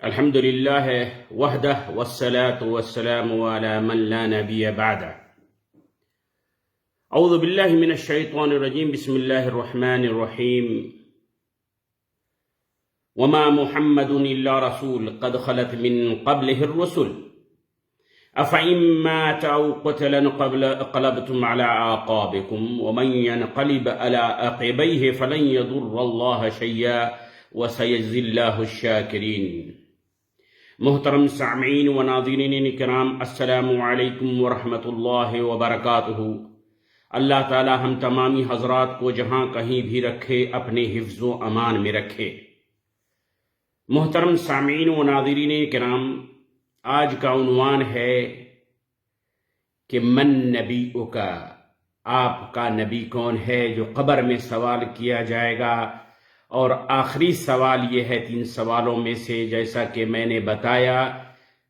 الحمد لله وحده والصلاة والسلام على من لا نبي بعده. أعوذ بالله من الشيطان الرجيم. بسم الله الرحمن الرحيم. وما محمد إلا رسول قد خلت من قبله الرسل أفإن مات أو قتل انقلبتم على أعقابكم ومن ينقلب على عقبيه فلن يضر الله شيئا وسيجزي الله الشاكرين. محترم سامعین و ناظرین کرام، السلام علیکم ورحمۃ اللہ وبرکاتہ۔ اللہ تعالی ہم تمامی حضرات کو جہاں کہیں بھی رکھے اپنے حفظ و امان میں رکھے۔ محترم سامعین و ناظرین کرام، آج کا عنوان ہے کہ من نبیک، آپ کا نبی کون ہے، جو قبر میں سوال کیا جائے گا۔ اور آخری سوال یہ ہے 3 سوالوں میں سے، جیسا کہ میں نے بتایا،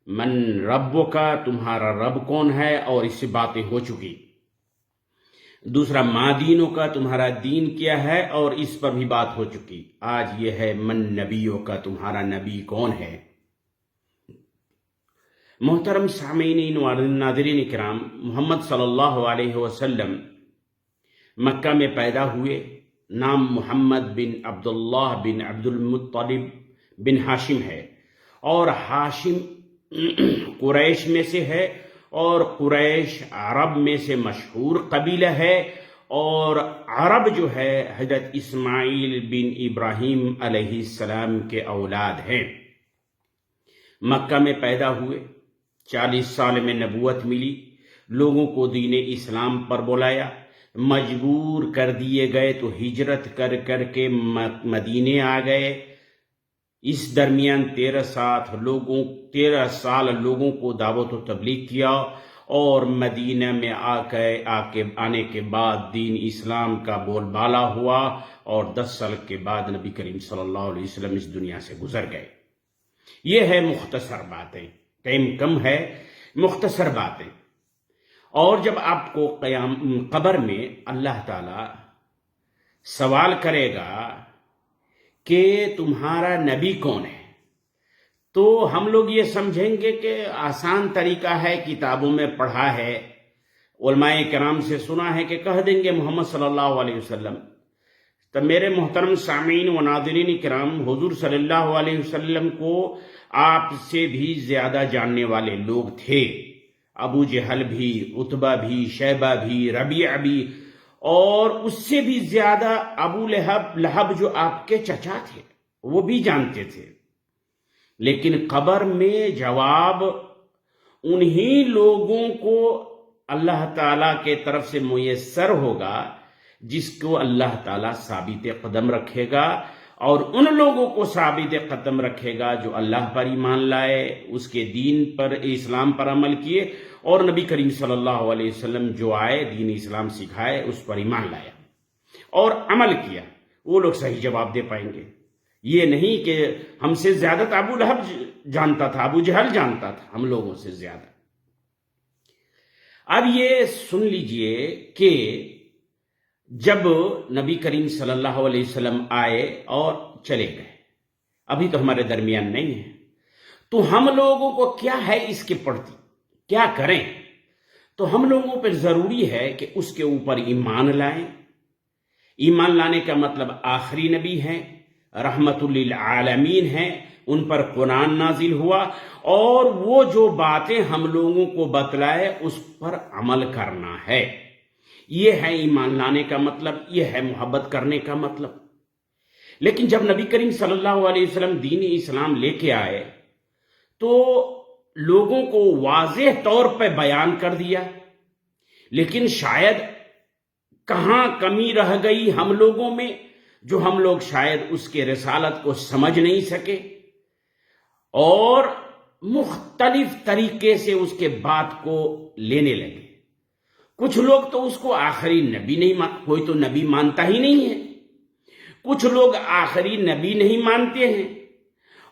من ربک، تمہارا رب کون ہے، اور اس سے باتیں ہو چکی۔ دوسرا، ما دینک، تمہارا دین کیا ہے، اور اس پر بھی بات ہو چکی۔ آج یہ ہے من نبیک، تمہارا نبی کون ہے۔ محترم سامعین و ناظرین کرام، محمد صلی اللہ علیہ وسلم مکہ میں پیدا ہوئے۔ نام محمد بن عبداللہ بن عبد المطلب بن ہاشم ہے، اور ہاشم قریش میں سے ہے، اور قریش عرب میں سے مشہور قبیلہ ہے، اور عرب جو ہے حضرت اسماعیل بن ابراہیم علیہ السلام کے اولاد ہیں۔ مکہ میں پیدا ہوئے، 40 سال میں نبوت ملی، لوگوں کو دین اسلام پر بلایا، مجبور کر دیے گئے تو ہجرت کر کے مدینے آ گئے۔ اس درمیان 13 سال لوگوں کو دعوت و تبلیغ کیا، اور مدینہ میں آنے کے بعد دین اسلام کا بول بالا ہوا، اور 10 سال کے بعد نبی کریم صلی اللہ علیہ وسلم اس دنیا سے گزر گئے۔ یہ ہے مختصر باتیں، ٹائم کم ہے، مختصر باتیں۔ اور جب آپ کو قبر میں اللہ تعالی سوال کرے گا کہ تمہارا نبی کون ہے، تو ہم لوگ یہ سمجھیں گے کہ آسان طریقہ ہے، کتابوں میں پڑھا ہے، علماء کرام سے سنا ہے کہ کہہ دیں گے محمد صلی اللہ علیہ وسلم۔ تو میرے محترم سامعین و ناظرین کرام، حضور صلی اللہ علیہ وسلم کو آپ سے بھی زیادہ جاننے والے لوگ تھے۔ ابو جہل بھی، عتبہ بھی، شیبہ بھی، ربیعہ بھی، اور اس سے بھی زیادہ ابو لہب جو آپ کے چچا تھے، وہ بھی جانتے تھے۔ لیکن قبر میں جواب انہی لوگوں کو اللہ تعالیٰ کے طرف سے میسر ہوگا جس کو اللہ تعالیٰ ثابت قدم رکھے گا، اور ان لوگوں کو ثابت قدم رکھے گا جو اللہ پر ایمان لائے، اس کے دین پر، اسلام پر عمل کیے، اور نبی کریم صلی اللہ علیہ وسلم جو آئے، دین اسلام سکھائے، اس پر ایمان لایا اور عمل کیا، وہ لوگ صحیح جواب دے پائیں گے۔ یہ نہیں کہ ہم سے زیادہ ابو لہب جانتا تھا، ابو جہل جانتا تھا ہم لوگوں سے زیادہ۔ اب یہ سن لیجئے کہ جب نبی کریم صلی اللہ علیہ وسلم آئے اور چلے گئے، ابھی تو ہمارے درمیان نہیں ہے، تو ہم لوگوں کو کیا ہے اس کے پڑتی، کیا کریں؟ تو ہم لوگوں پر ضروری ہے کہ اس کے اوپر ایمان لائیں۔ ایمان لانے کا مطلب آخری نبی ہیں، رحمت للعالمین ہیں، ان پر قرآن نازل ہوا، اور وہ جو باتیں ہم لوگوں کو بتلائے اس پر عمل کرنا ہے۔ یہ ہے ایمان لانے کا مطلب، یہ ہے محبت کرنے کا مطلب۔ لیکن جب نبی کریم صلی اللہ علیہ وسلم دین اسلام لے کے آئے تو لوگوں کو واضح طور پہ بیان کر دیا، لیکن شاید کہاں کمی رہ گئی ہم لوگوں میں، جو ہم لوگ شاید اس کے رسالت کو سمجھ نہیں سکے، اور مختلف طریقے سے اس کے بات کو لینے لگے۔ کچھ لوگ تو اس کو آخری نبی نہیں کوئی تو نبی مانتا ہی نہیں ہے، کچھ لوگ آخری نبی نہیں مانتے ہیں،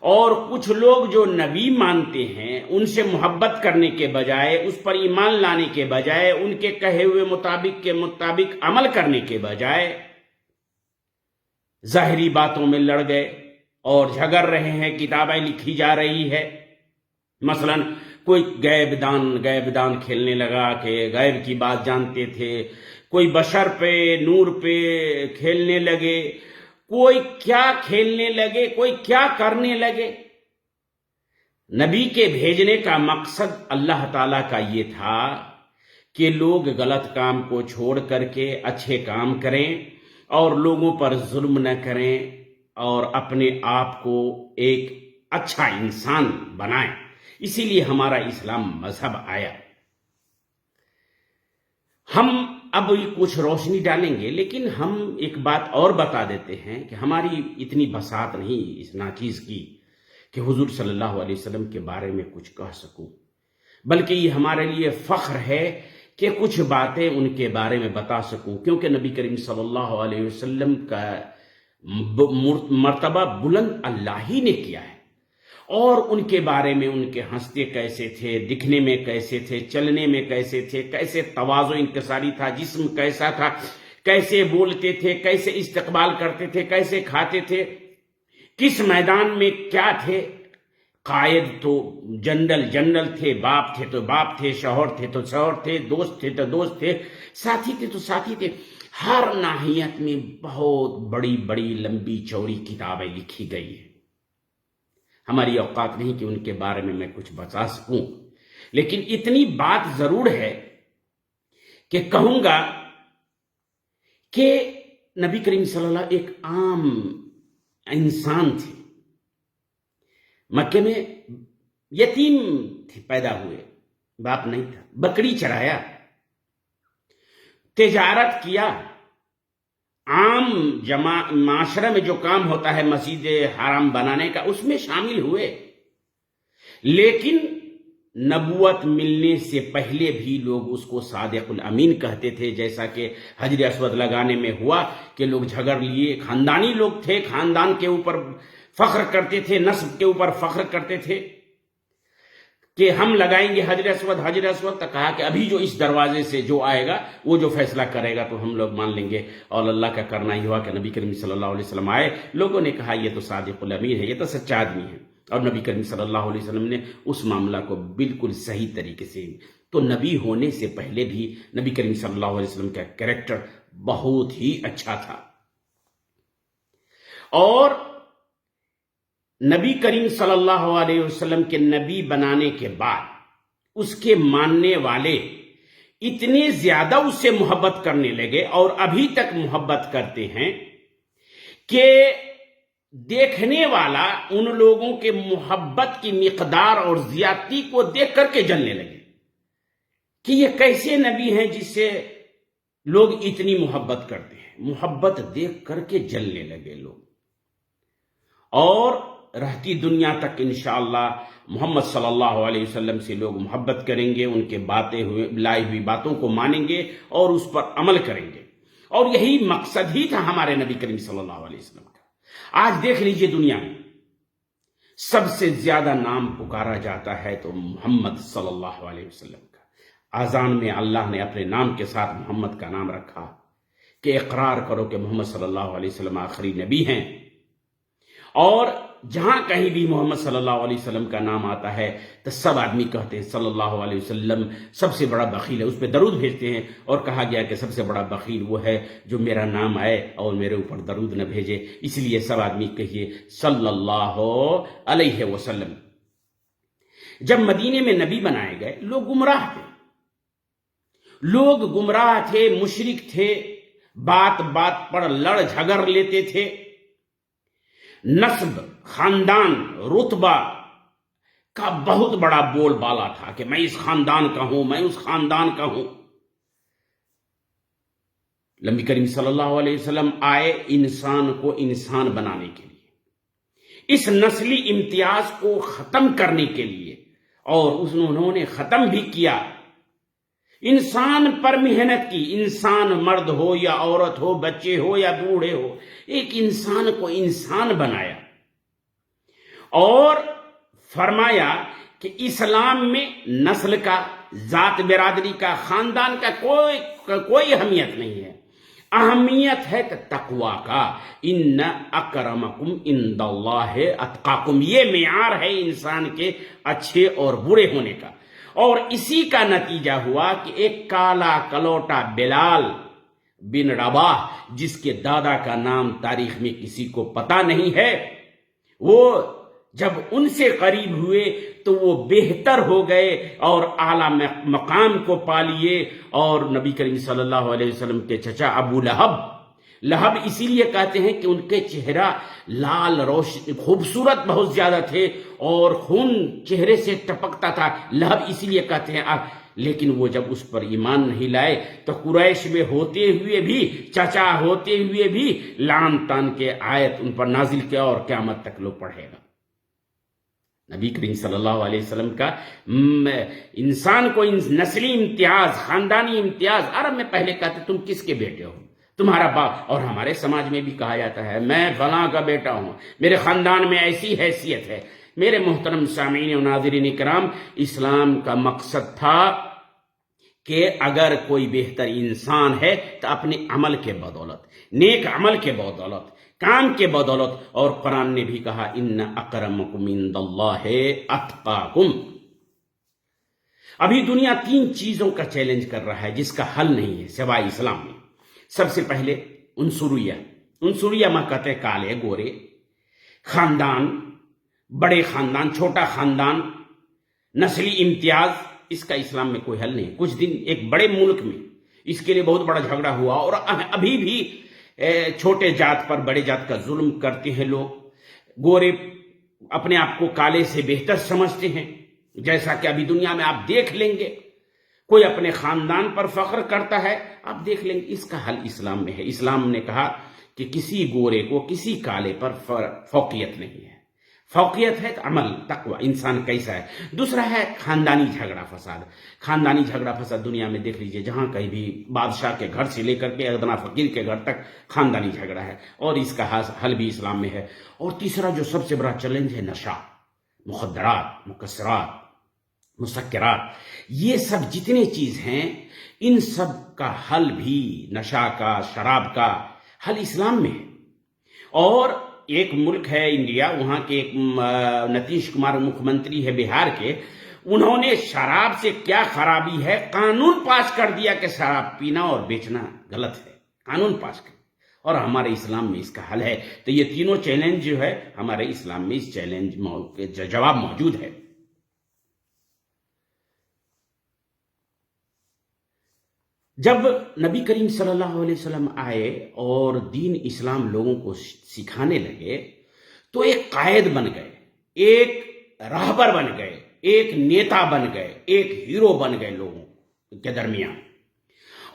اور کچھ لوگ جو نبی مانتے ہیں ان سے محبت کرنے کے بجائے، اس پر ایمان لانے کے بجائے، ان کے کہے ہوئے مطابق عمل کرنے کے بجائے ظاہری باتوں میں لڑ گئے، اور جھگڑ رہے ہیں، کتابیں لکھی جا رہی ہے۔ مثلا کوئی غیب دان کھیلنے لگا کہ غیب کی بات جانتے تھے، کوئی بشر پہ، نور پہ کھیلنے لگے، کوئی کیا کھیلنے لگے، کوئی کیا کرنے لگے۔ نبی کے بھیجنے کا مقصد اللہ تعالیٰ کا یہ تھا کہ لوگ غلط کام کو چھوڑ کر کے اچھے کام کریں اور لوگوں پر ظلم نہ کریں اور اپنے آپ کو ایک اچھا انسان بنائیں۔ اسی لیے ہمارا اسلام مذہب آیا۔ ہم اب کچھ روشنی ڈالیں گے، لیکن ہم ایک بات اور بتا دیتے ہیں کہ ہماری اتنی بساط نہیں اس ناچیز کی کہ حضور صلی اللہ علیہ وسلم کے بارے میں کچھ کہہ سکوں، بلکہ یہ ہمارے لیے فخر ہے کہ کچھ باتیں ان کے بارے میں بتا سکوں، کیونکہ نبی کریم صلی اللہ علیہ وسلم کا مرتبہ بلند اللہ ہی نے کیا ہے، اور ان کے بارے میں ان کے ہنستے کیسے تھے، دکھنے میں کیسے تھے، چلنے میں کیسے تھے، کیسے تواضع انکساری تھا، جسم کیسا تھا، کیسے بولتے تھے، کیسے استقبال کرتے تھے، کیسے کھاتے تھے، کس میدان میں کیا تھے۔ قائد تو جنرل تھے، باپ تھے تو باپ تھے، شوہر تھے تو شوہر تھے، دوست تھے تو دوست تھے، ساتھی تھے تو ساتھی تھے۔ ہر ناحیت میں بہت بڑی بڑی لمبی چوڑی کتابیں لکھی گئی ہیں۔ ہماری اوقات نہیں کہ ان کے بارے میں کچھ بتا سکوں، لیکن اتنی بات ضرور ہے کہ کہوں گا کہ نبی کریم صلی اللہ علیہ وسلم ایک عام انسان تھے۔ مکے میں یتیم تھے، پیدا ہوئے، باپ نہیں تھا، بکری چرایا، تجارت کیا، عام معاشرے میں جو کام ہوتا ہے مسجد حرام بنانے کا اس میں شامل ہوئے، لیکن نبوت ملنے سے پہلے بھی لوگ اس کو صادق الامین کہتے تھے، جیسا کہ حجر اسود لگانے میں ہوا کہ لوگ جھگڑ لیے، خاندانی لوگ تھے، خاندان کے اوپر فخر کرتے تھے، نسب کے اوپر فخر کرتے تھے کہ ہم لگائیں گے حجر اسود تک، کہا کہ ابھی جو اس دروازے سے جو آئے گا وہ جو فیصلہ کرے گا تو ہم لوگ مان لیں گے، اور اللہ کا کرنا ہی ہوا کہ نبی کریم صلی اللہ علیہ وسلم آئے۔ لوگوں نے کہا یہ تو صادق الامین ہے، یہ تو سچا آدمی ہے، اور نبی کریم صلی اللہ علیہ وسلم نے اس معاملہ کو بالکل صحیح طریقے سے، تو نبی ہونے سے پہلے بھی نبی کریم صلی اللہ علیہ وسلم کا کریکٹر بہت ہی اچھا تھا۔ اور نبی کریم صلی اللہ علیہ وسلم کے نبی بنانے کے بعد اس کے ماننے والے اتنے زیادہ اس سے محبت کرنے لگے اور ابھی تک محبت کرتے ہیں کہ دیکھنے والا ان لوگوں کے محبت کی مقدار اور زیادتی کو دیکھ کر کے جلنے لگے کہ یہ کیسے نبی ہیں جس سے لوگ اتنی محبت کرتے ہیں۔ محبت دیکھ کر کے جلنے لگے لوگ، اور رہتی دنیا تک انشاءاللہ محمد صلی اللہ علیہ وسلم سے لوگ محبت کریں گے، ان کے لائی ہوئی باتوں کو مانیں گے اور اس پر عمل کریں گے، اور یہی مقصد ہی تھا ہمارے نبی کریم صلی اللہ علیہ وسلم کا۔ آج دیکھ لیجئے دنیا میں سب سے زیادہ نام پکارا جاتا ہے تو محمد صلی اللہ علیہ وسلم کا۔ اذان میں اللہ نے اپنے نام کے ساتھ محمد کا نام رکھا کہ اقرار کرو کہ محمد صلی اللہ علیہ وسلم آخری نبی ہیں، اور جہاں کہیں بھی محمد صلی اللہ علیہ وسلم کا نام آتا ہے تو سب آدمی کہتے ہیں صلی اللہ علیہ وسلم سب سے بڑا بخیل ہے، اس پہ درود بھیجتے ہیں، اور کہا گیا کہ سب سے بڑا بخیل وہ ہے جو میرا نام آئے اور میرے اوپر درود نہ بھیجے، اس لیے سب آدمی کہیے صلی اللہ علیہ وسلم۔ جب مدینے میں نبی بنائے گئے لوگ گمراہ تھے، مشرک تھے، بات بات پر لڑ جھگڑ لیتے تھے، نسب، خاندان، رتبہ کا بہت بڑا بول بالا تھا کہ میں اس خاندان کا ہوں، میں اس خاندان کا ہوں۔ نبی کریم صلی اللہ علیہ وسلم آئے انسان کو انسان بنانے کے لیے، اس نسلی امتیاز کو ختم کرنے کے لیے، اور انہوں نے ختم بھی کیا۔ انسان پر محنت کی، انسان مرد ہو یا عورت ہو، بچے ہو یا بوڑھے ہو، ایک انسان کو انسان بنایا، اور فرمایا کہ اسلام میں نسل کا، ذات برادری کا، خاندان کا کوئی اہمیت نہیں ہے۔ اہمیت ہے تقوی کا، ان اکرمکم عند اللہ اتقاکم، یہ معیار ہے انسان کے اچھے اور برے ہونے کا۔ اور اسی کا نتیجہ ہوا کہ ایک کالا کلوٹا بلال بن رباح، جس کے دادا کا نام تاریخ میں کسی کو پتا نہیں ہے، وہ جب ان سے قریب ہوئے تو وہ بہتر ہو گئے اور اعلیٰ مقام کو پا لیے۔ اور نبی کریم صلی اللہ علیہ وسلم کے چچا ابو لہب اسی لیے کہتے ہیں کہ ان کے چہرہ لال روشن خوبصورت بہت زیادہ تھے اور خون چہرے سے ٹپکتا تھا، لہب اسی لیے کہتے ہیں لیکن وہ جب اس پر ایمان نہیں لائے تو قریش میں ہوتے ہوئے بھی، چچا ہوتے ہوئے بھی لعن تان کے آیت ان پر نازل کیا اور قیامت تک لوگ پڑھے گا۔ نبی کریم صلی اللہ علیہ وسلم کا انسان کو نسلی امتیاز، خاندانی امتیاز، عرب میں پہلے کہتے تم کس کے بیٹے ہو، تمہارا باپ، اور ہمارے سماج میں بھی کہا جاتا ہے میں فلاں کا بیٹا ہوں، میرے خاندان میں ایسی حیثیت ہے۔ میرے محترم سامعین و ناظرین کرام، اسلام کا مقصد تھا کہ اگر کوئی بہتر انسان ہے تو اپنے عمل کے بدولت، نیک عمل کے بدولت، کام کے بدولت، اور قرآن نے بھی کہا ان اکرمکم عند اللہ اتقاکم۔ ابھی دنیا 3 چیزوں کا چیلنج کر رہا ہے جس کا حل نہیں ہے سوائے اسلام میں۔ سب سے پہلے عنصریہ میں کہتے ہیں کالے گورے، خاندان، بڑے خاندان، چھوٹا خاندان، نسلی امتیاز، اس کا اسلام میں کوئی حل نہیں۔ کچھ دن ایک بڑے ملک میں اس کے لیے بہت بڑا جھگڑا ہوا، اور ابھی بھی چھوٹے جات پر بڑے جات کا ظلم کرتے ہیں لوگ۔ گورے اپنے آپ کو کالے سے بہتر سمجھتے ہیں، جیسا کہ ابھی دنیا میں آپ دیکھ لیں گے، کوئی اپنے خاندان پر فخر کرتا ہے، آپ دیکھ لیں گے۔ اس کا حل اسلام میں ہے۔ اسلام نے کہا کہ کسی گورے کو کسی کالے پر فوقیت نہیں ہے، فوقیت ہے عمل، تقوی، انسان کیسا ہے۔ دوسرا ہے خاندانی جھگڑا فساد۔ خاندانی جھگڑا فساد دنیا میں دیکھ لیجئے، جہاں کہیں بھی بادشاہ کے گھر سے لے کر کے ادنا فقیر کے گھر تک خاندانی جھگڑا ہے، اور اس کا حل بھی اسلام میں ہے۔ اور تیسرا جو سب سے بڑا چیلنج ہے، نشہ، مخدرات، مکسرات، مسکرات، یہ سب جتنے چیز ہیں، ان سب کا حل بھی، نشہ کا، شراب کا حل اسلام میں ہے۔ اور ایک ملک ہے انڈیا، وہاں کے ایک نتیش کمار مکھیہ منتری ہے بہار کے، انہوں نے شراب سے کیا خرابی ہے، قانون پاس کر دیا کہ شراب پینا اور بیچنا غلط ہے، قانون پاس کر، اور ہمارے اسلام میں اس کا حل ہے۔ تو یہ تینوں چیلنج جو ہے ہمارے اسلام میں اس چیلنج کا جواب موجود ہے۔ جب نبی کریم صلی اللہ علیہ وسلم آئے اور دین اسلام لوگوں کو سکھانے لگے تو ایک قائد بن گئے، ایک راہبر بن گئے، ایک نیتا بن گئے، ایک ہیرو بن گئے لوگوں کے درمیان۔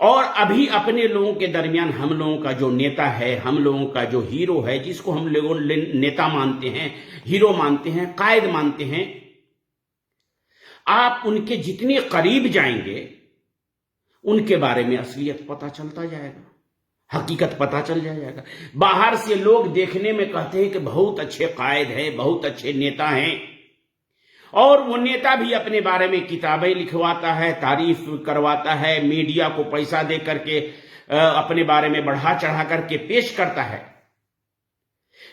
اور ابھی اپنے لوگوں کے درمیان ہم لوگوں کا جو نیتا ہے، ہم لوگوں کا جو ہیرو ہے، جس کو ہم لوگوں نیتا مانتے ہیں، ہیرو مانتے ہیں، قائد مانتے ہیں، آپ ان کے جتنے قریب جائیں گے ان کے بارے میں اصلیت پتہ چلتا جائے گا، حقیقت پتہ چل جائے گا۔ باہر سے لوگ دیکھنے میں کہتے ہیں کہ بہت اچھے قائد ہیں، بہت اچھے نیتا ہیں، اور وہ نیتا بھی اپنے بارے میں کتابیں لکھواتا ہے، تعریف کرواتا ہے، میڈیا کو پیسہ دے کر کے اپنے بارے میں بڑھا چڑھا کر کے پیش کرتا ہے۔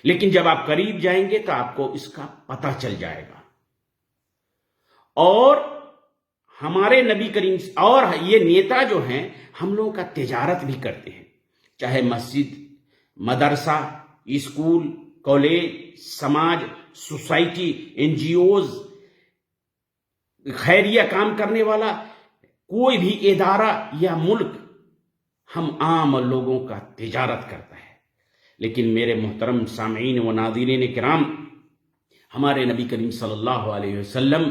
لیکن جب آپ قریب جائیں گے تو آپ کو اس کا پتہ چل جائے گا۔ اور ہمارے نبی کریم اور یہ نیتا جو ہیں ہم لوگوں کا تجارت بھی کرتے ہیں، چاہے مسجد، مدرسہ، اسکول، کالج، سماج، سوسائٹی، NGOs، خیریہ کام کرنے والا کوئی بھی ادارہ یا ملک، ہم عام لوگوں کا تجارت کرتا ہے۔ لیکن میرے محترم سامعین و ناظرین کرام، ہمارے نبی کریم صلی اللہ علیہ وسلم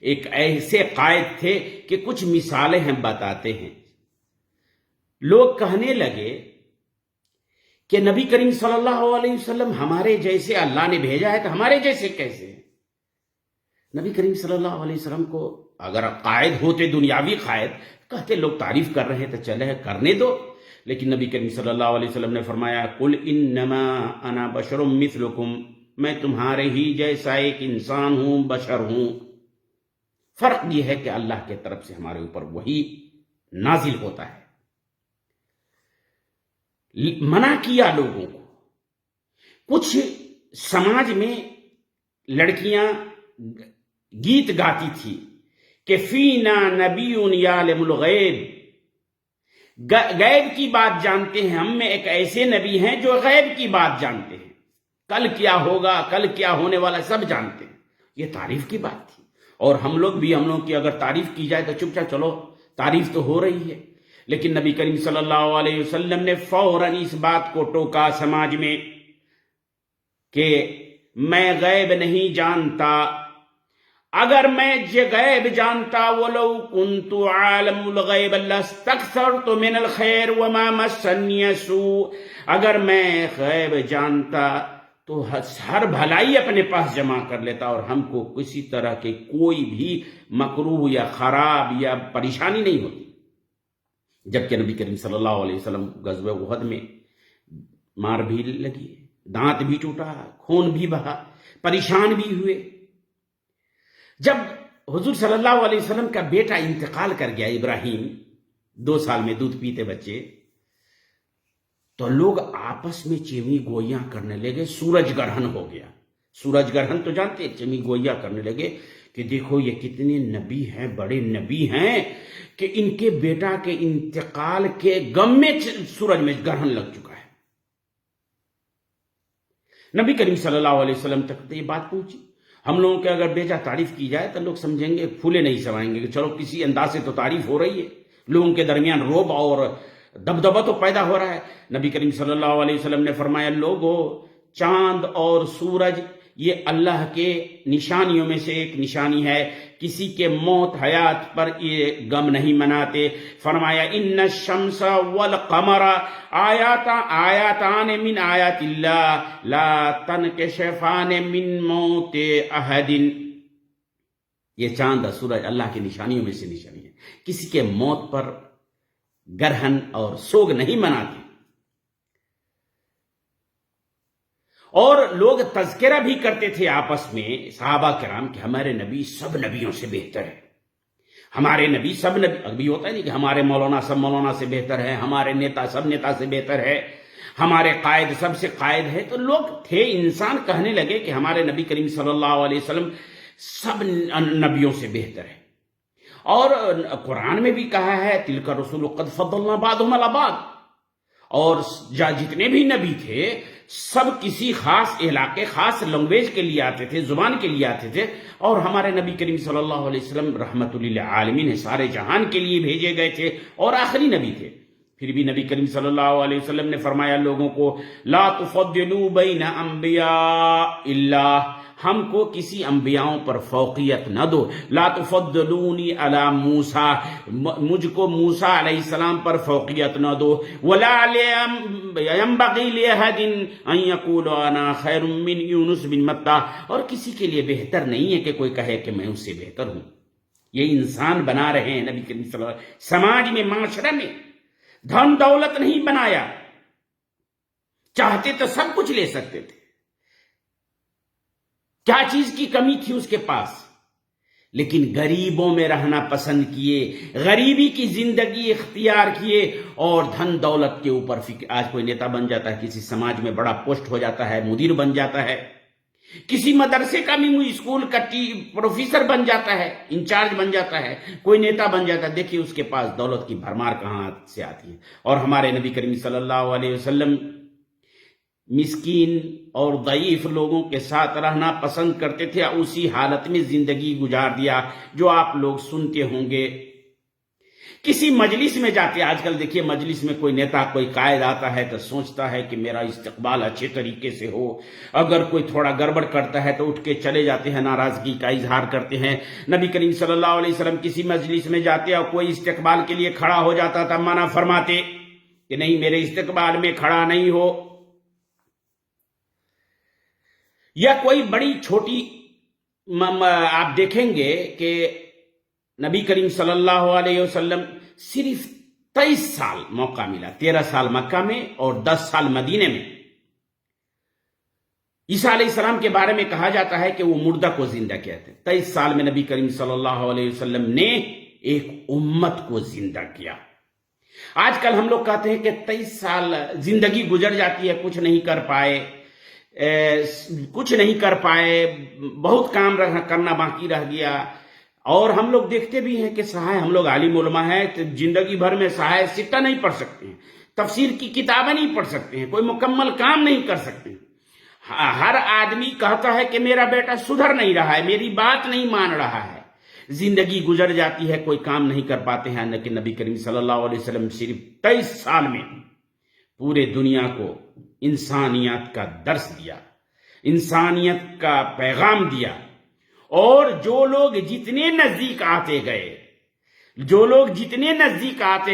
ایک ایسے قائد تھے کہ کچھ مثالیں ہم بتاتے ہیں۔ لوگ کہنے لگے کہ نبی کریم صلی اللہ علیہ وسلم ہمارے جیسے اللہ نے بھیجا ہے تو ہمارے جیسے کیسے؟ نبی کریم صلی اللہ علیہ وسلم کو اگر قائد ہوتے، دنیاوی قائد، کہتے لوگ تعریف کر رہے ہیں تو چلے کرنے دو، لیکن نبی کریم صلی اللہ علیہ وسلم نے فرمایا قل انما انا بشر مثلکم، میں تمہارے ہی جیسا ایک انسان ہوں، بشر ہوں۔ فرق یہ ہے کہ اللہ کی طرف سے ہمارے اوپر وہی نازل ہوتا ہے۔ منع کیا لوگوں کو. کچھ سماج میں لڑکیاں گیت گاتی تھی کہ فینا نبی یعلم الغیب، غیب کی بات جانتے ہیں، ہم میں ایک ایسے نبی ہیں جو غیب کی بات جانتے ہیں، کل کیا ہوگا، کل کیا ہونے والا سب جانتے ہیں. یہ تعریف کی بات تھی. اور ہم لوگ کی اگر تعریف کی جائے تو چپ چاپ چلو، تعریف تو ہو رہی ہے. لیکن نبی کریم صلی اللہ علیہ وسلم نے فوراً اس بات کو ٹوکا سماج میں کہ میں غیب نہیں جانتا. اگر میں غیب جانتا وَلَوْ كُنْتُ عَالَمُ الْغَيْبَ لَاسْتَكْثَرْتُ مِنَ الْخَيْرِ وَمَا مَسَّنِيَ السُّوءُ. اگر میں غیب جانتا تو ہر بھلائی اپنے پاس جمع کر لیتا اور ہم کو کسی طرح کے کوئی بھی مکروہ یا خراب یا پریشانی نہیں ہوتی. جبکہ نبی کریم صلی اللہ علیہ وسلم غزوہ احد میں مار بھی لگی، دانت بھی ٹوٹا، خون بھی بہا، پریشان بھی ہوئے. جب حضور صلی اللہ علیہ وسلم کا بیٹا انتقال کر گیا ابراہیم، 2 سال میں دودھ پیتے بچے، تو لوگ آپس میں چیمی گوئیاں کرنے لگے. سورج گرہن ہو گیا. سورج گرہن تو جانتے، چیمی گوئیاں کرنے لگے کہ دیکھو یہ کتنے نبی ہیں، بڑے نبی ہیں کہ ان کے بیٹا کے انتقال کے غم میں سورج میں گرہن لگ چکا ہے. نبی کریم صلی اللہ علیہ وسلم تک یہ بات پہنچی. ہم لوگوں کے اگر بیجا تعریف کی جائے تو لوگ سمجھیں گے، پھولے نہیں سمائیں گے کہ چلو کسی انداز سے تو تعریف ہو رہی ہے. لوگوں کے درمیان رعب اور دبدبہ تو پیدا ہو رہا ہے. نبی کریم صلی اللہ علیہ وسلم نے فرمایا، لوگو چاند اور سورج یہ اللہ کے نشانیوں میں سے ایک نشانی ہے، کسی کے موت حیات پر یہ غم نہیں مناتے. فرمایا ان الشمس والقمر آیاتان من آیات اللہ لا تنکشفان من موت احد. یہ چاند اور سورج اللہ کی نشانیوں میں سے نشانی ہے، کسی کے موت پر گرہن اور سوگ نہیں مناتے. اور لوگ تذکرہ بھی کرتے تھے آپس میں صحابہ کرام کہ ہمارے نبی سب نبیوں سے بہتر ہے، ہمارے نبی سب نبی. ابھی ہوتا ہے نہیں کہ ہمارے مولانا سب مولانا سے بہتر ہے، ہمارے نیتا سب نیتا سے بہتر ہے، ہمارے قائد سب سے قائد ہے. تو لوگ تھے، انسان کہنے لگے کہ ہمارے نبی کریم صلی اللہ علیہ وسلم سب نبیوں سے بہتر ہے. اور قرآن میں بھی کہا ہے تلک الرسول قد فضلنا بعضهم علی بعض. اور جتنے بھی نبی تھے سب کسی خاص علاقے، خاص لینگویج کے لیے آتے تھے، زبان کے لیے آتے تھے. اور ہمارے نبی کریم صلی اللہ علیہ وسلم رحمت للعالمین سارے جہان کے لیے بھیجے گئے تھے اور آخری نبی تھے. پھر بھی نبی کریم صلی اللہ علیہ وسلم نے فرمایا لوگوں کو لا تفضلوا بین انبیاء اللہ، ہم کو کسی انبیاؤں پر فوقیت نہ دو. لا تفضلونی علی موسیٰ، مجھ کو موسیٰ علیہ السلام پر فوقیت نہ دو. ولا ينبغي لأحد ان يقول انا خیر من یونس بن متی، اور کسی کے لیے بہتر نہیں ہے کہ کوئی کہے کہ میں اس سے بہتر ہوں. یہ انسان بنا رہے ہیں نبی کریم صلی اللہ علیہ وسلم. سماج میں، معاشرے میں دھن دولت نہیں بنایا، چاہتے تو سب کچھ لے سکتے تھے، کیا چیز کی کمی تھی اس کے پاس، لیکن غریبوں میں رہنا پسند کیے، غریبی کی زندگی اختیار کیے اور دھن دولت کے اوپر فکر. آج کوئی نیتا بن جاتا ہے، کسی سماج میں بڑا پوسٹ ہو جاتا ہے، مدیر بن جاتا ہے، کسی مدرسے کا بھی اسکول کا پروفیسر بن جاتا ہے، انچارج بن جاتا ہے، کوئی نیتا بن جاتا ہے. دیکھیے اس کے پاس دولت کی بھرمار کہاں سے آتی ہے. اور ہمارے نبی کریم صلی اللہ علیہ وسلم مسکین اور ضعیف لوگوں کے ساتھ رہنا پسند کرتے تھے، اسی حالت میں زندگی گزار دیا جو آپ لوگ سنتے ہوں گے. کسی مجلس میں جاتے، آج کل دیکھیے مجلس میں کوئی نیتا، کوئی قائد آتا ہے تو سوچتا ہے کہ میرا استقبال اچھے طریقے سے ہو. اگر کوئی تھوڑا گڑبڑ کرتا ہے تو اٹھ کے چلے جاتے ہیں، ناراضگی کا اظہار کرتے ہیں. نبی کریم صلی اللہ علیہ وسلم کسی مجلس میں جاتے اور کوئی استقبال کے لیے کھڑا ہو جاتا تھا، منع فرماتے کہ نہیں، میرے استقبال میں کھڑا نہیں ہو. یا کوئی بڑی چھوٹی آپ دیکھیں گے کہ نبی کریم صلی اللہ علیہ وسلم صرف 23 سال موقع ملا، 13 سال مکہ میں اور 10 سال مدینے میں. عیسیٰ علیہ السلام کے بارے میں کہا جاتا ہے کہ وہ مردہ کو زندہ کہتے ہیں. 23 سال میں نبی کریم صلی اللہ علیہ وسلم نے ایک امت کو زندہ کیا. آج کل ہم لوگ کہتے ہیں کہ 23 سال زندگی گزر جاتی ہے، کچھ نہیں کر پائے، بہت کام کرنا باقی رہ گیا. اور ہم لوگ دیکھتے بھی ہیں کہ سہائے ہم لوگ عالم علماء ہیں تو زندگی بھر میں سہائے سٹہ نہیں پڑھ سکتے ہیں، تفسیر کی کتابیں نہیں پڑھ سکتے ہیں، کوئی مکمل کام نہیں کر سکتے ہیں. ہر آدمی کہتا ہے کہ میرا بیٹا سدھر نہیں رہا ہے، میری بات نہیں مان رہا ہے. زندگی گزر جاتی ہے، کوئی کام نہیں کر پاتے ہیں. لیکن نبی کریم صلی اللہ علیہ وسلم صرف 23 سال میں پورے دنیا کو انسانیت کا درس دیا، انسانیت کا پیغام دیا. اور جو لوگ جتنے نزدیک آتے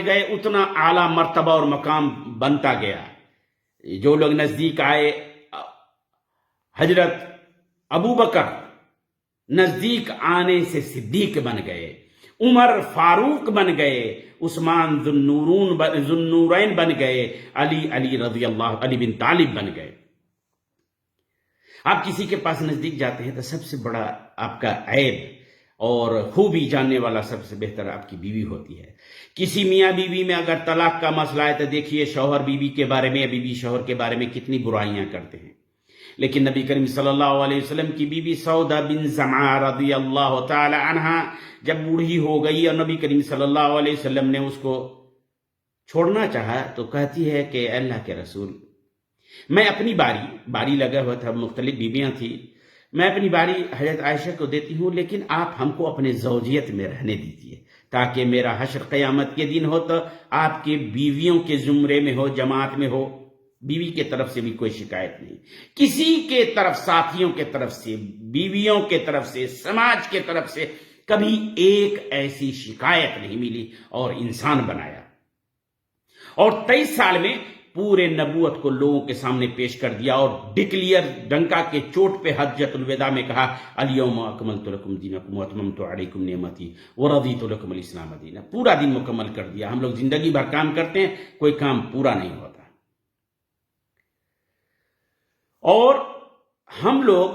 گئے اتنا اعلیٰ مرتبہ اور مقام بنتا گیا. جو لوگ نزدیک آئے، حضرت ابو بکر نزدیک آنے سے صدیق بن گئے، عمر فاروق بن گئے، عثمان ذوالنورین بن گئے، علی بن طالب بن گئے. آپ کسی کے پاس نزدیک جاتے ہیں تو سب سے بڑا آپ کا عیب اور خوبی جاننے والا سب سے بہتر آپ کی بیوی ہوتی ہے. کسی میاں بیوی میں اگر طلاق کا مسئلہ ہے تو دیکھیے شوہر بیوی کے بارے میں یا بیوی شوہر کے بارے میں کتنی برائیاں کرتے ہیں. لیکن نبی کریم صلی اللہ علیہ وسلم کی بیوی سودا بن زمعہ رضی اللہ تعالی عنہا جب بوڑھی ہو گئی اور نبی کریم صلی اللہ علیہ وسلم نے اس کو چھوڑنا چاہا تو کہتی ہے کہ اللہ کے رسول، میں اپنی باری لگا ہوا تھا، مختلف بیویاں تھیں، میں اپنی باری حضرت عائشہ کو دیتی ہوں، لیکن آپ ہم کو اپنے زوجیت میں رہنے دیجیے تاکہ میرا حشر قیامت کے دن ہو تو آپ کے بیویوں کے زمرے میں ہو، جماعت میں ہو. بیوی کے طرف سے بھی کوئی شکایت نہیں، کسی کے طرف، ساتھیوں کے طرف سے، بیویوں کے طرف سے، سماج کے طرف سے کبھی ایک ایسی شکایت نہیں ملی اور انسان بنایا. اور 23 سال میں پورے نبوت کو لوگوں کے سامنے پیش کر دیا اور ڈکلیئر ڈنکا کے چوٹ پہ حجۃ الوداع میں کہا الیوم اکملت لکم دینکم واتممت علیکم نعمتی ورضیت لکم الاسلام دینا. پورا دین مکمل کر دیا. ہم لوگ زندگی بھر کام کرتے ہیں، کوئی کام پورا نہیں ہوتا. اور ہم لوگ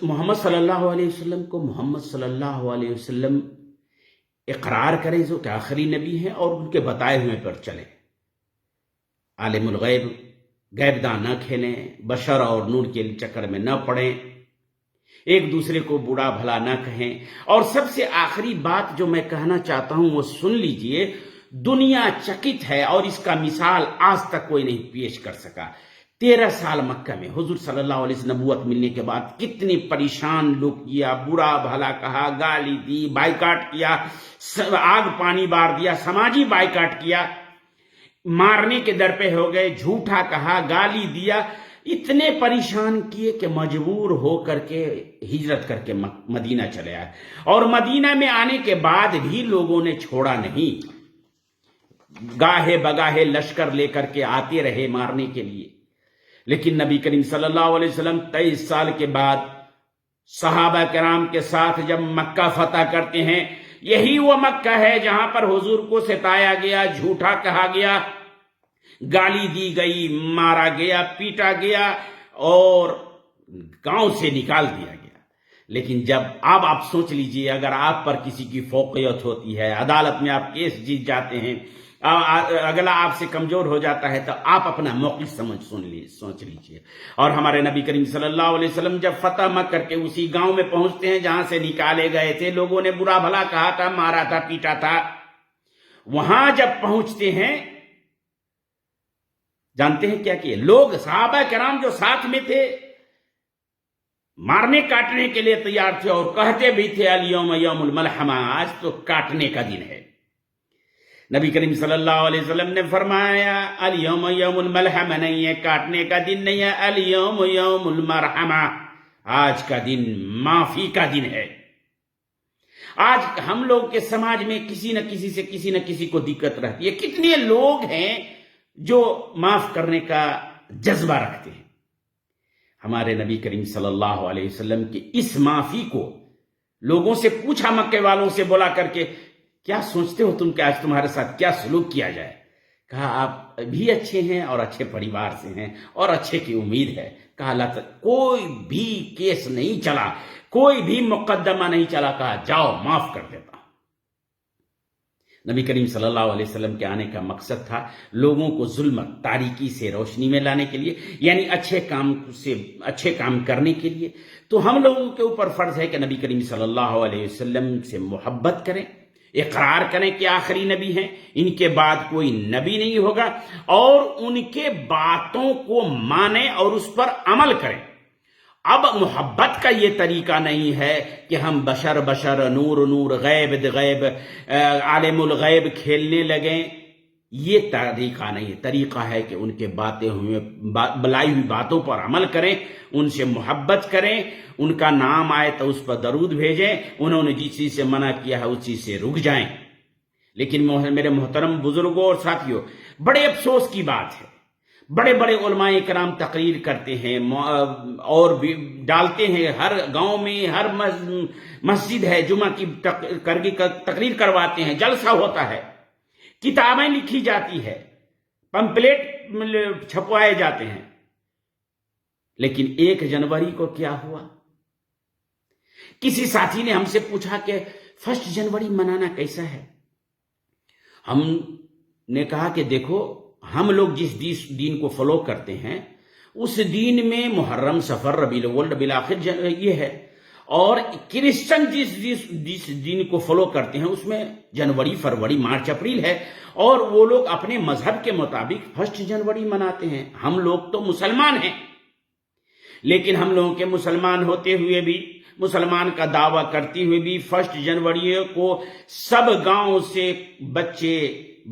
محمد صلی اللہ علیہ وسلم کو محمد صلی اللہ علیہ وسلم اقرار کریں جو کہ آخری نبی ہیں اور ان کے بتائے ہوئے پر چلیں. عالم الغیب، غیب دان نہ کھیلیں، بشر اور نور کے چکر میں نہ پڑیں، ایک دوسرے کو برا بھلا نہ کہیں. اور سب سے آخری بات جو میں کہنا چاہتا ہوں وہ سن لیجئے. دنیا چکت ہے اور اس کا مثال آج تک کوئی نہیں پیش کر سکا. 13 سال مکہ میں حضور صلی اللہ علیہ وسلم نبوت ملنے کے بعد کتنی پریشان لوگ کیا، برا بھلا کہا، گالی دی، بائیکاٹ کیا، آگ پانی بار دیا، سماجی بائیکاٹ کیا، مارنے کے در پہ ہو گئے، جھوٹا کہا، گالی دیا، اتنے پریشان کیے کہ مجبور ہو کر کے ہجرت کر کے مدینہ چلے آئے. اور مدینہ میں آنے کے بعد بھی لوگوں نے چھوڑا نہیں، گاہے بگاہے لشکر لے کر کے آتے رہے مارنے کے لیے. لیکن نبی کریم صلی اللہ علیہ وسلم 23 سال کے بعد صحابہ کرام کے ساتھ جب مکہ فتح کرتے ہیں، یہی وہ مکہ ہے جہاں پر حضور کو ستایا گیا، جھوٹا کہا گیا، گالی دی گئی، مارا گیا، پیٹا گیا اور گاؤں سے نکال دیا گیا. لیکن جب اب آپ سوچ لیجئے اگر آپ پر کسی کی فوقیت ہوتی ہے، عدالت میں آپ کیس جیت جاتے ہیں، اگلا آپ سے کمزور ہو جاتا ہے تو آپ اپنا موقف سوچ لیجئے. اور ہمارے نبی کریم صلی اللہ علیہ وسلم جب فتح مکہ کر کے اسی گاؤں میں پہنچتے ہیں جہاں سے نکالے گئے تھے، لوگوں نے برا بھلا کہا تھا، مارا تھا، پیٹا تھا، وہاں جب پہنچتے ہیں جانتے ہیں کیا کیے لوگ؟ صحابہ کرام جو ساتھ میں تھے مارنے کاٹنے کے لیے تیار تھے اور کہتے بھی تھے الیوم یوم الملحمہ، آج تو کاٹنے کا دن ہے. نبی کریم صلی اللہ علیہ وسلم نے فرمایا الیوم یوم الملحمہ نہیں ہے، کاٹنے کا دن نہیں ہے، الیوم یوم المرحمہ، آج کا دن معافی کا دن ہے. آج ہم لوگ کے سماج میں کسی نہ کسی کو دقت رہتی ہے. کتنے لوگ ہیں جو معاف کرنے کا جذبہ رکھتے ہیں. ہمارے نبی کریم صلی اللہ علیہ وسلم کی اس معافی کو لوگوں سے پوچھا، مکے والوں سے بولا کر کے، کیا سوچتے ہو تم کہ آج تمہارے ساتھ کیا سلوک کیا جائے؟ کہا آپ بھی اچھے ہیں اور اچھے پریوار سے ہیں اور اچھے کی امید ہے. کہا اللہ کوئی بھی کیس نہیں چلا، کوئی بھی مقدمہ نہیں چلا. کہا جاؤ معاف کر دیتا ہوں. نبی کریم صلی اللہ علیہ وسلم کے آنے کا مقصد تھا لوگوں کو ظلمت تاریکی سے روشنی میں لانے کے لیے، یعنی اچھے کام کرنے کے لیے۔ تو ہم لوگوں کے اوپر فرض ہے کہ نبی کریم صلی اللہ علیہ وسلم سے محبت کریں، اقرار کریں کہ آخری نبی ہیں، ان کے بعد کوئی نبی نہیں ہوگا، اور ان کے باتوں کو مانیں اور اس پر عمل کریں۔ اب محبت کا یہ طریقہ نہیں ہے کہ ہم بشر نور غیب غیب عالم الغیب کھیلنے لگیں، یہ طریقہ نہیں ہے۔ طریقہ ہے کہ ان کے بلائی ہوئی باتوں پر عمل کریں، ان سے محبت کریں، ان کا نام آئے تو اس پر درود بھیجیں، انہوں نے جس چیز سے منع کیا ہے اس چیز سے رک جائیں۔ لیکن میرے محترم بزرگوں اور ساتھیوں، بڑے افسوس کی بات ہے، بڑے بڑے علماء کرام تقریر کرتے ہیں اور بھی ڈالتے ہیں، ہر گاؤں میں ہر مسجد ہے جمعہ کی تقریر کرواتے ہیں، جلسہ ہوتا ہے، کتابیں لکھی جاتی ہے، پمپلیٹ چھپوائے جاتے ہیں، لیکن 1 جنوری کو کیا ہوا؟ کسی ساتھی نے ہم سے پوچھا کہ 1 جنوری منانا کیسا ہے؟ ہم نے کہا کہ دیکھو، ہم لوگ جس دین کو فالو کرتے ہیں اس دین میں محرم، صفر، ربیع الاول، ربیع الاخر یہ ہے، اور کرسچن جس دین کو فالو کرتے ہیں اس میں جنوری، فروری، مارچ، اپریل ہے، اور وہ لوگ اپنے مذہب کے مطابق 1 جنوری مناتے ہیں۔ ہم لوگ تو مسلمان ہیں، لیکن ہم لوگوں کے مسلمان ہوتے ہوئے بھی، مسلمان کا دعویٰ کرتے ہوئے بھی 1 جنوری کو سب گاؤں سے بچے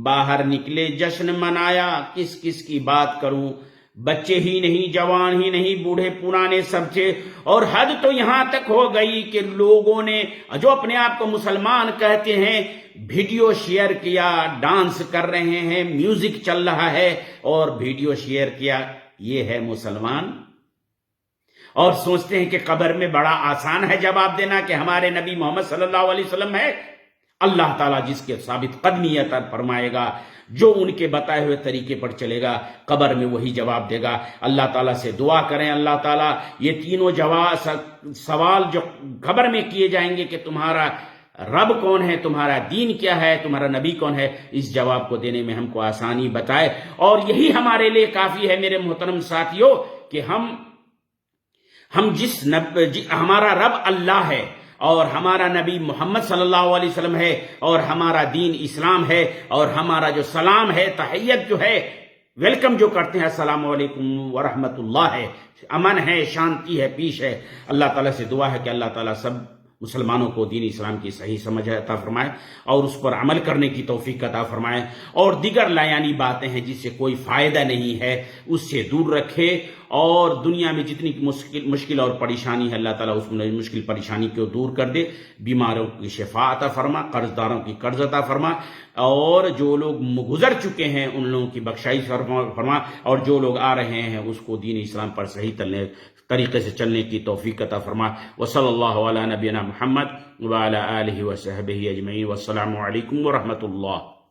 باہر نکلے، جشن منایا۔ کس کی بات کروں، بچے ہی نہیں، جوان ہی نہیں، بوڑھے پرانے سب تھے، اور حد تو یہاں تک ہو گئی کہ لوگوں نے جو اپنے آپ کو مسلمان کہتے ہیں ویڈیو شیئر کیا، ڈانس کر رہے ہیں، میوزک چل رہا ہے اور ویڈیو شیئر کیا، یہ ہے مسلمان؟ اور سوچتے ہیں کہ قبر میں بڑا آسان ہے جواب دینا کہ ہمارے نبی محمد صلی اللہ علیہ وسلم ہے۔ اللہ تعالیٰ جس کے ثابت قدمی عطا فرمائے گا، جو ان کے بتائے ہوئے طریقے پر چلے گا، قبر میں وہی جواب دے گا۔ اللہ تعالیٰ سے دعا کریں، اللہ تعالیٰ یہ تینوں سوال جو قبر میں کیے جائیں گے کہ تمہارا رب کون ہے، تمہارا دین کیا ہے، تمہارا نبی کون ہے، اس جواب کو دینے میں ہم کو آسانی بتائے۔ اور یہی ہمارے لیے کافی ہے میرے محترم ساتھیوں کہ ہمارا رب اللہ ہے، اور ہمارا نبی محمد صلی اللہ علیہ وسلم ہے، اور ہمارا دین اسلام ہے، اور ہمارا جو سلام ہے، تحیت جو ہے، ویلکم جو کرتے ہیں، السلام علیکم ورحمت اللہ ہے، امن ہے، شانتی ہے، پیش ہے۔ اللہ تعالیٰ سے دعا ہے کہ اللہ تعالیٰ سب مسلمانوں کو دین اسلام کی صحیح سمجھ عطا فرمائے اور اس پر عمل کرنے کی توفیق عطا فرمائے، اور دیگر لایانی باتیں ہیں جس سے کوئی فائدہ نہیں ہے اس سے دور رکھے، اور دنیا میں جتنی مشکل اور پریشانی ہے اللہ تعالیٰ اس مشکل پریشانی کو دور کر دے، بیماروں کی شفا عطا فرما، قرض داروں کی قرض عطا فرما، اور جو لوگ گزر چکے ہیں ان لوگوں کی بخشائش فرما، اور جو لوگ آ رہے ہیں اس کو دین اسلام پر صحیح طریقے سے چلنے کی توفیق عطا فرما۔ وصلی اللہ علی نبینا محمد وعلی آلہ وصحبہ اجمعین، والسلام علیکم ورحمۃ اللہ۔